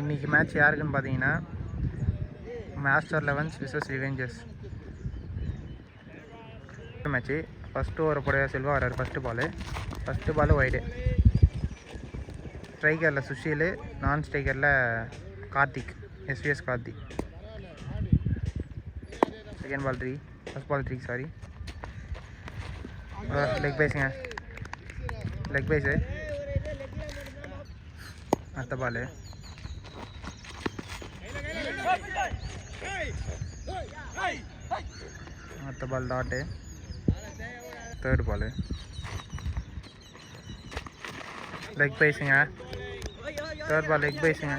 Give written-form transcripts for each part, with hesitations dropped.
இன்றைக்கி மேட்ச் யாருக்குன்னு பார்த்தீங்கன்னா master 11 versus revengers match. First over புடையா செல்வா வர்றாரு. First ball wide. ஸ்ட்ரைக்கரில் சுஷீல், நான் ஸ்ட்ரைக்கரில் Karthik, SVS Karthik. Second ball 3, first ball 3 sorry. Leg பைஸுங்க, லெக் பைஸு. அடுத்த ball dot. Third ball leg பைஸுங்க. தேர்ட் பால் லெக் பைஸுங்க.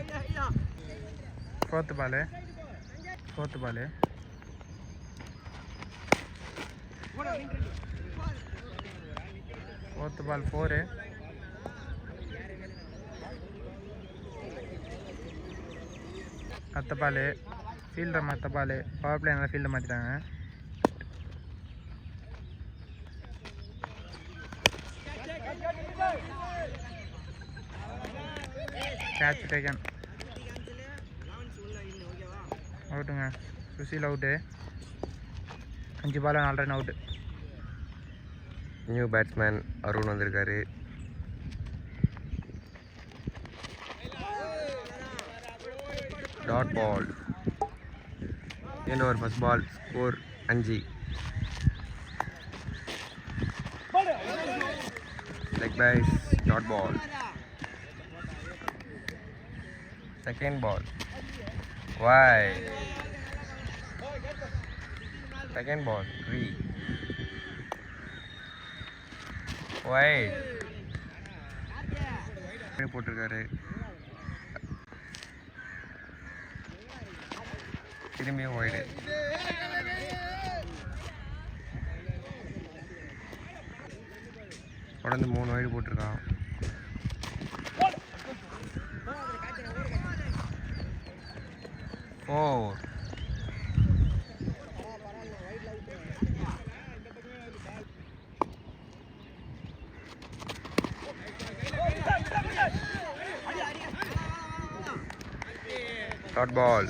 Fourth ball 4. அடுத்த பால் ஃபீல்டர் மற்ற பால் பவர் பிளே நல்லா ஃபீல்டை மாற்றிட்டாங்க. Catch taken. அவுட்டுங்க. Sushil out. 5 ball 4 run out. New batsman Arun வந்திருக்காரு. Dot ball. 7 over first ball. Score 5. Leg byes. Dot ball. Second ball wide. Second ball 3 wide. போட்டிருக்காரு. திரும்பியும் wide. தொடர்ந்து 3 wide போட்டிருக்கான். Dot ball.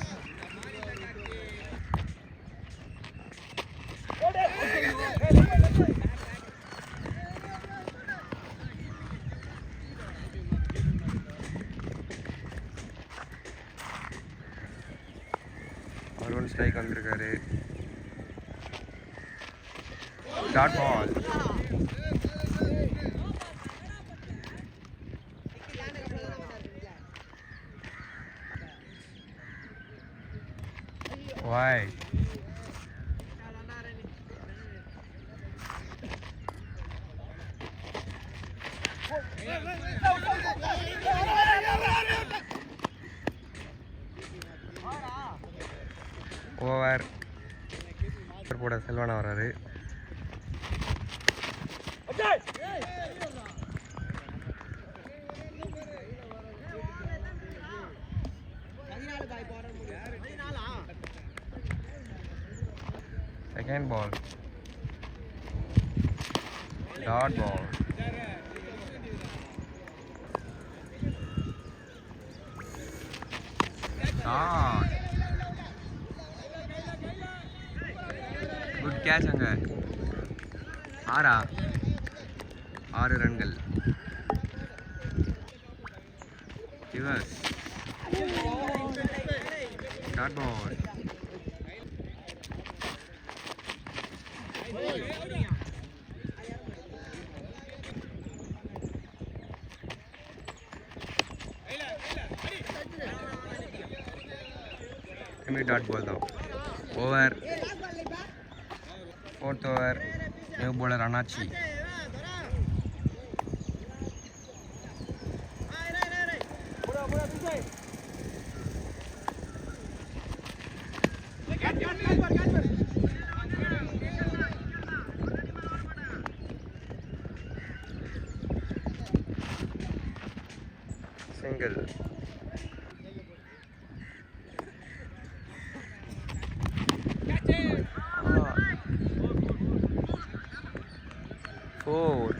Arun strike வந்திருக்காரு. Dot ball. Wide. Over. போட செல்வானா வராரு. Second ball. Dot ball. Dot. Good catch அங்க. 6 ரன்கள். Reverse. Dot ball. Dot ball தான். Over. 4th over. New bowler அண்ணாச்சி. சிங்கிள். Four.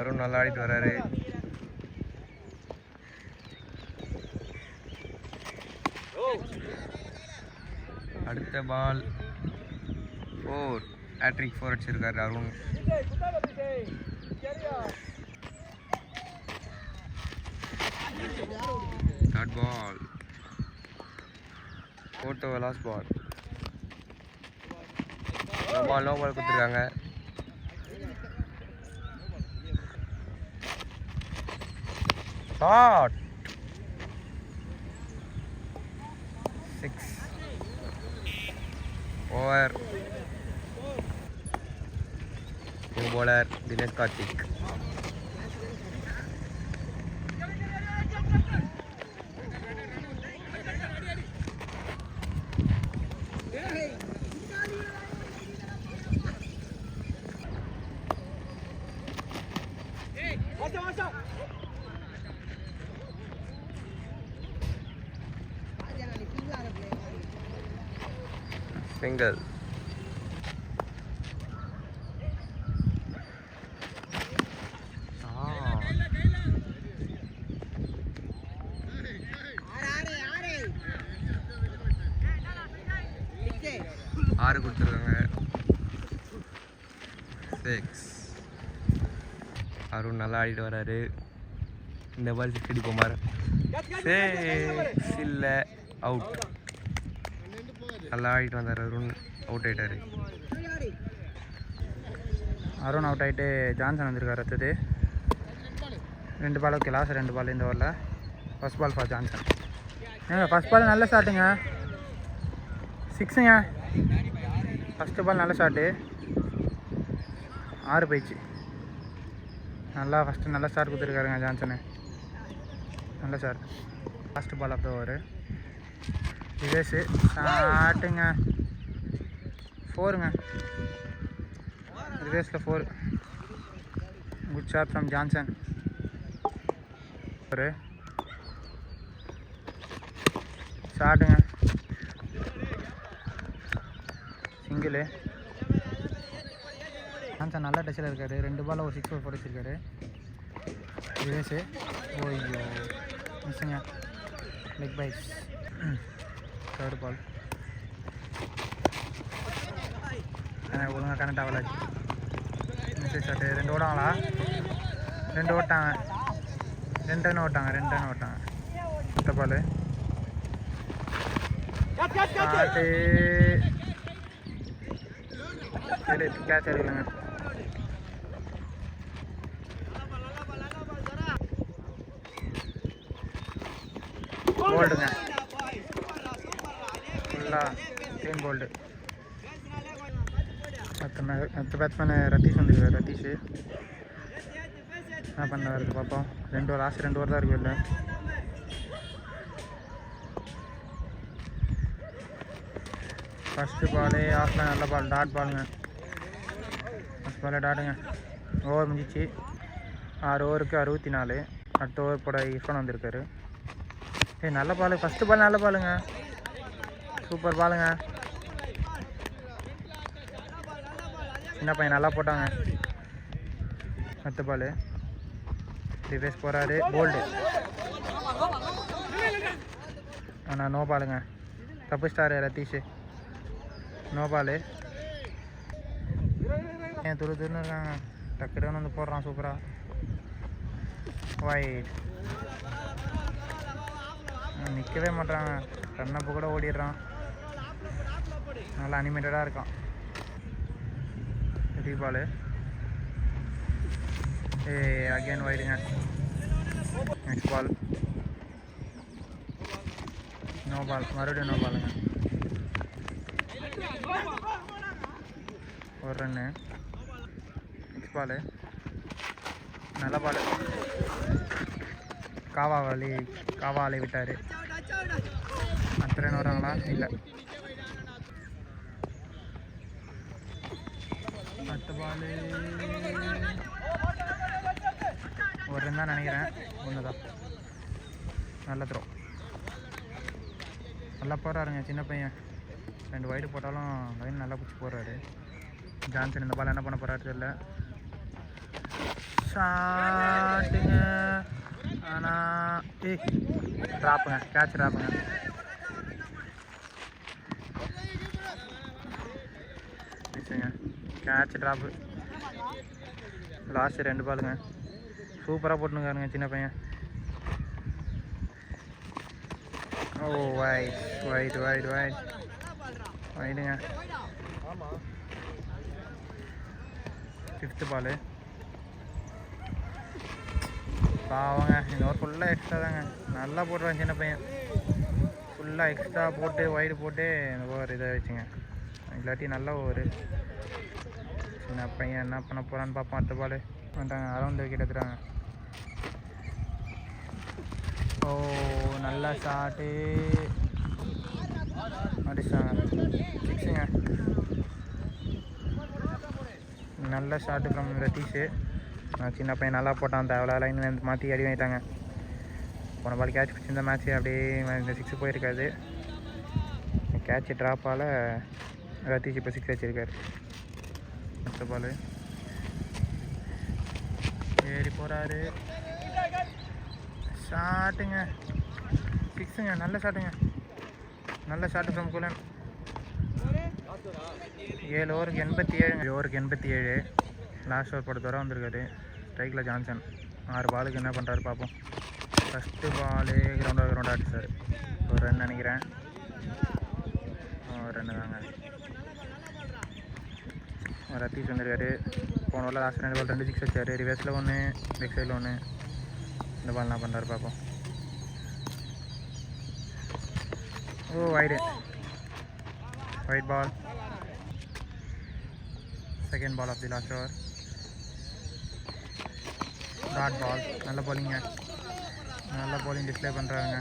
அருண் நல்லா ஆடிட்டு வராரு. அடுத்த பால் 4. ஹேட்ரிக் 4 அடிச்சிருக்காரு அருண். Dot ball. 4th over last ball. No ball கொடுத்துருக்காங்க. Shot 6 over. New bowler Dinesh Karthik. Single. ஆறு கொடுத்துருக்காங்க. 6. அருண் நல்லா ஆடிட்டு வராரு. இந்த பால் 6 அடிப்போமார். 6 இல்லை, அவுட். நல்லா ஆடிட்டு வந்தார் அருண். அவுட் ஆகிட்டாரு. அருண் அவுட் ஆகிட்டு ஜான்சன் வந்திருக்காரு. அடுத்தது 2 பால். ஓகே, லாஸ்ட் 2 பால் இந்த ஓவரில். First ball for Johnson. ஏங்க ஃபர்ஸ்ட் பால் நல்ல ஷாட்டுங்க. 6ங்க. ஃபஸ்ட்டு பால் நல்ல ஷாட்டு. 6 போயிடுச்சு. ஃபஸ்ட்டு நல்ல ஸ்டார்ட் கொடுத்துருக்காருங்க ஜான்சனு. நல்ல shot. Last ball of the over. Reverse ஷாட்டுங்க. 4ங்க. ரிவேஸில் 4. Good shot from Johnson. ஒரு ஷாட்டுங்க. சிங்கிளு. ஜான்சன் நல்ல டச்சில் இருக்காரு. 2 பால் ஒரு 6 போட்டு வச்சிருக்காரு. ரிவேஸு. ஓய்யோ மிஸ்ஸுங்க. Leg byes. 3rd ball. ஒழுங்காக கனெக்ட் ஆகலை. Miss shot. 2 ஓடாங்களா? 2 ஓட்டாங்க. 2 ரன் ஓட்டாங்க. 2 ரன் ஓட்டாங்க. அடுத்த பால் ஷாட்டு. கேட்ச் எடுக்கலங்க. போல்டுங்க. ஃபுல்லாக க்ளீன் போல்டு. மற்ற பேட்ஸ்மேன் ரத்தீஷ் வந்துருக்காரு. ரத்தீஷ் என்ன பண்ணுறாரு பார்ப்போம். 2 ஓவர், லாஸ்ட் 2 ஓவர் தான் இருக்கு. இல்லை ஃபஸ்ட்டு பாலே ஆஃபில் நல்ல பால். டாட் பாலுங்க. ஃபஸ்ட் பாலே டாட்டுங்க. ஓவர் முடிஞ்சிச்சு. 6 ஓவருக்கு 64. அடுத்த ஓவர் போட இஃபான் வந்திருக்காரு. நல்ல பால். ஃபஸ்ட்டு பால் நல்ல பாலுங்க. சூப்பர் பாலுங்க. சின்ன பையன் நல்லா போட்டாங்க. அடுத்த பால் ரிவேஸ் போகிறாரு. போல்டு. ஆனால் நோ பாலுங்க. தப்பு ஸ்டாரு ரத்தீஷ். நோ பாலு. ஏன் துருன்னு இருக்காங்க. டக்குன்னு வந்து போடுறான் சூப்பராக. வைட். நிற்கவே மாட்டாங்க. கண்ணப்போ கூட ஓடிடுறான். நல்லா அனிமேட்டடாக இருக்கான். 3 பால். அகெயின் வைடுங்க. Next ball no ball. மறுபடியும் நோ பாலுங்க. 1 ரன்னு. நெக்ஸ்ட் பால் நல்ல பால். காவாலை விட்டார். அடுத்த ரன் வராங்களா? இல்லை. அடுத்த பால் 1 ரன் தான் நினைக்கிறேன். 1 தான். நல்ல த்ரோ. நல்லா போடுறாருங்க சின்ன பையன். 2 வைடு போட்டாலும் லைன் நல்லா பிடிச்சி போடுறாரு. ஜான்சன் இந்த பால் என்ன பண்ண போகிறாரு தெரியல. ஷாட்டுங்க. ஆனால் ட்ராப்புங்க, கேட்ச் ட்ராப்புங்க. Catch drop. லாஸ்ட்டு 2 பாலுங்க. சூப்பராக போட்டுனுக்காருங்க சின்ன பையன். ஓ வைடுங்க. 5th பாலு. பாவங்க, இந்த ஓவர் ஃபுல்லாக எக்ஸ்ட்ரா தாங்க. நல்லா போட்டுருவான் சின்ன பையன். ஃபுல்லாக எக்ஸ்ட்ரா போட்டு வைடு போட்டு இந்த ஓவர் இதை வச்சுங்க. இல்லாட்டி நல்ல ஓவர். சின்ன பையன் என்ன பண்ண போகிறான்னு பார்ப்போம். அடுத்த பால் வந்துட்டாங்க. அரௌண்ட் விக்கெட் எடுத்துட்டாங்க. ஓ நல்லா ஷாட்டு அடிச்சாங்க. 6ங்க. நல்ல ஷாட்டு ஃப்ரம் ரத்தீஷு. சின்ன பையன் நல்லா போட்டான். தேவையில்ல லைன் மாற்றி அடி வாங்கிட்டாங்க. போன பால் கேட்ச் பிடிச்சிருந்த மேட்ச்சு அப்படியே இந்த 6 போயிருக்காது. கேட்ச் ட்ராப்பால் ரத்தீஷ் இப்போ 6 வச்சிருக்காரு. அடுத்த பால் ஏறி போகிறாரு. ஷாட்டுங்க. 6ங்க. நல்ல ஷாட்டுங்க. நல்ல ஷாட்டு ஃப்ரம் குலன். 7 ஓவருக்கு 87. ஓவருக்கு 87. லாஸ்ட் ஓவர் போட தூரம் வந்திருக்காரு. ஸ்ட்ரைக்கில் ஜான்சன். 6 பாலுக்கு என்ன பண்ணுறாரு பார்ப்போம். ஃபஸ்ட்டு பாலு கிரவுண்ட் அடிச்சார். ஒரு ரன் நினைக்கிறேன். ரன்னு தாங்க. ரத்தீஷ் வந்துருக்காரு. போன பால் லாஸ்ட் 2 பால் 2 6 வச்சார். ரிவர்ஸில் 1, லெக் சைடில் 1. இந்த பால் என்ன பண்ணுறாரு பார்ப்போம். Oh wide. Wide ball. Second ball of the last over. Dot ball. நல்ல பாலிங்க. நல்ல பாலிங் டிஸ்பிளே பண்ணுறாங்க.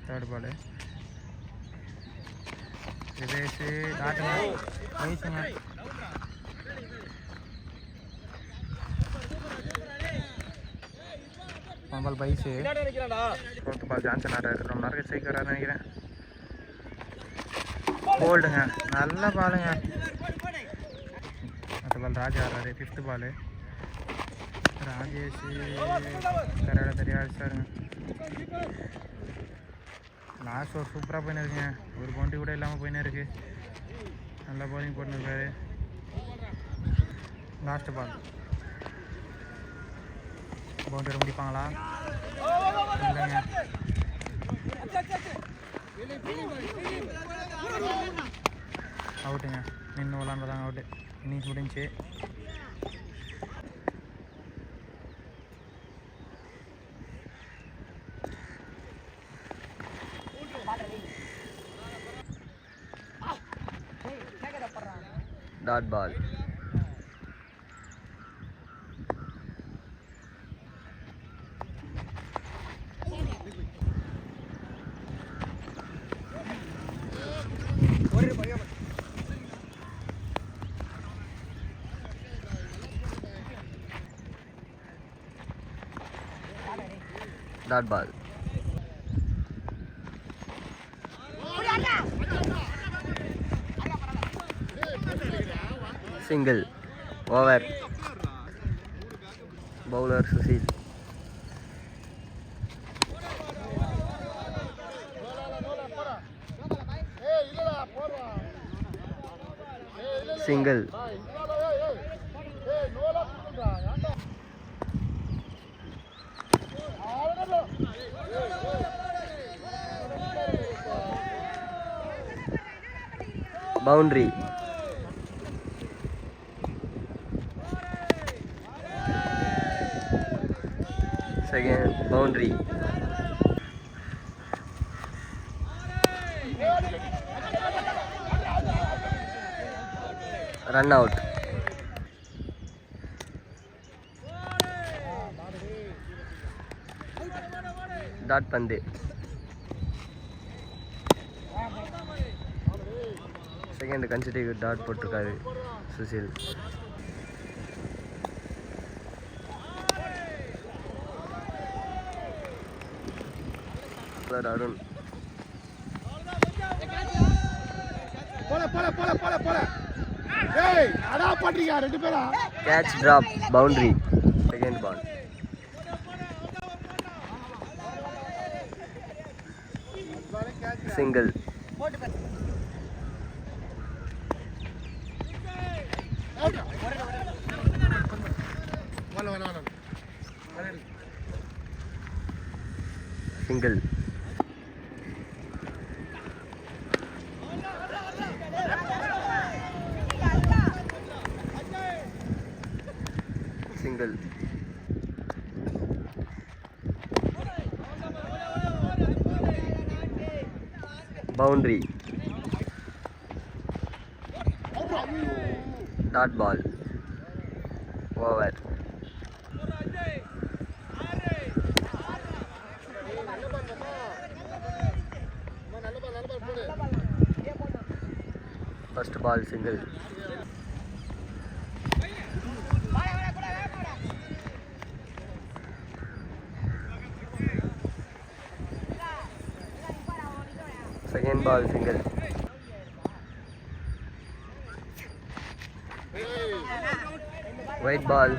Third ball reverse. டாட்டுங்க. வயசுங்க. Ball byes. 4th ball Johnson ஆடுறாரு. ரொம்ப நேரம் ஸ்ட்ரைக் வரான்னு நினைக்கிறேன். போல்டுங்க. நல்ல பாலுங்க. அடுத்த பால் ராஜா ஆடுறாரு. 5th பாலு. ராஜேஷ் கரையோட தெரியா அடிச்சாருங்க. லாஸ்ட் ஒரு சூப்பராக போயின்னு இருக்குங்க. ஒரு பவுண்டரி கூட இல்லாமல் போயின்னு இருக்கு. நல்லா பவுலிங் போட்டுருக்காரு. லாஸ்ட் பால் பவுண்டரி முடிப்பாங்களா? இல்லைங்க. அவுட்டுங்க. நின்று விளாண்டுதாங்க அவுட்டு. இன்னிங்ஸ் முடிஞ்சு. Dot ball. Dot ball. Single. Over. Bowler Sushil. Single. Boundary. Second boundary. Run out. Dot பந்து. செகண்ட் கன்சிடரிவ் டாட் போட்டிருக்காரு Sushil. Arun. Catch drop boundary. Single. Single. Single. Boundary. Dot ball. Over. First ball single. Second ball single. Wide ball.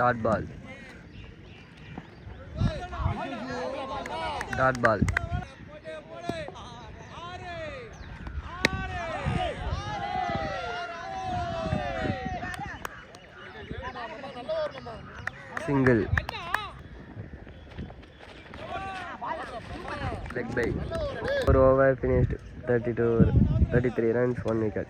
Dot ball. Dot ball. Single. Leg by. 4 over finished. 33 runs, 1 wicket.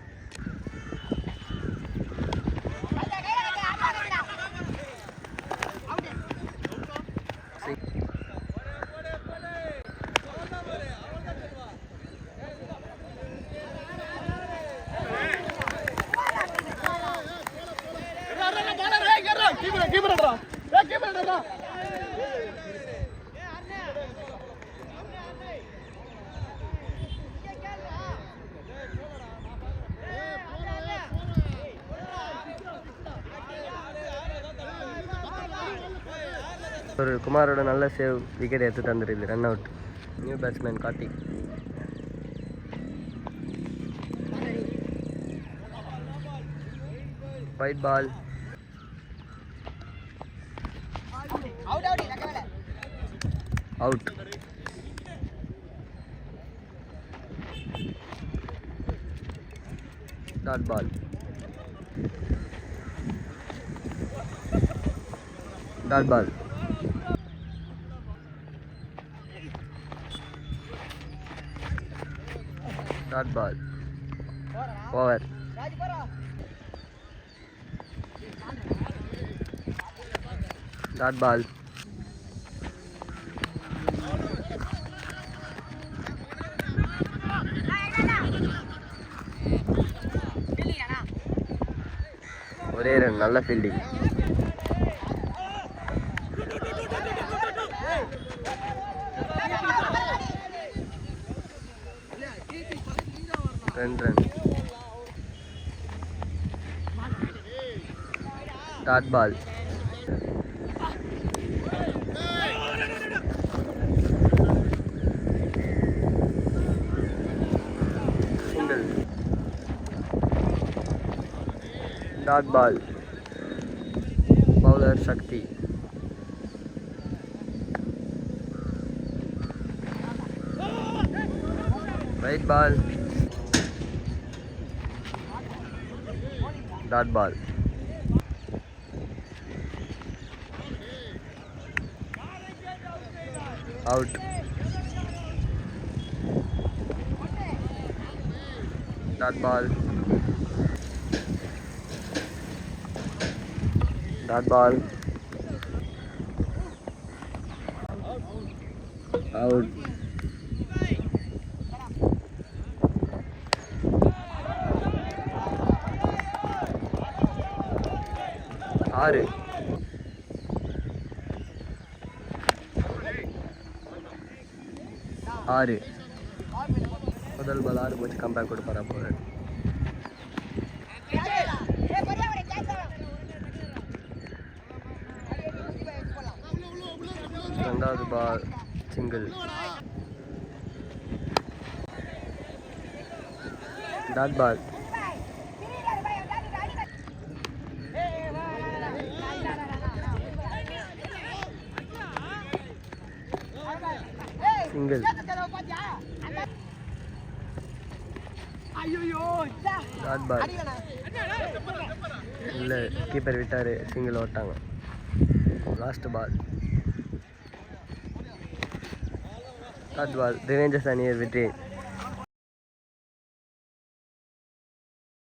ஒரு குமாரோட நல்ல save, wicket எடுத்து தந்துருது, run out. New batsman Karthik. Wide ball. Out. Dot ball. Dot ball. Dot ball. Over. Dot ball. ஒரே run, நல்ல fielding. Run. Dot ball. Single. Dot ball. Bowler Sakthi. Wide ball. Dot ball. Out. Dot ball. Dot ball. Out. 6. முதல் ball 6 போச்சு. Comeback கொடுப்பாரா போகிறார். ரெண்டாவது ball single. Dot ball. Single. Dot ball இல்லை, keeper விட்டார், single ஓட்டாங்க. Last ball dot ball. ரிவேஞ்சர்ஸ் அணியர் வெற்றி.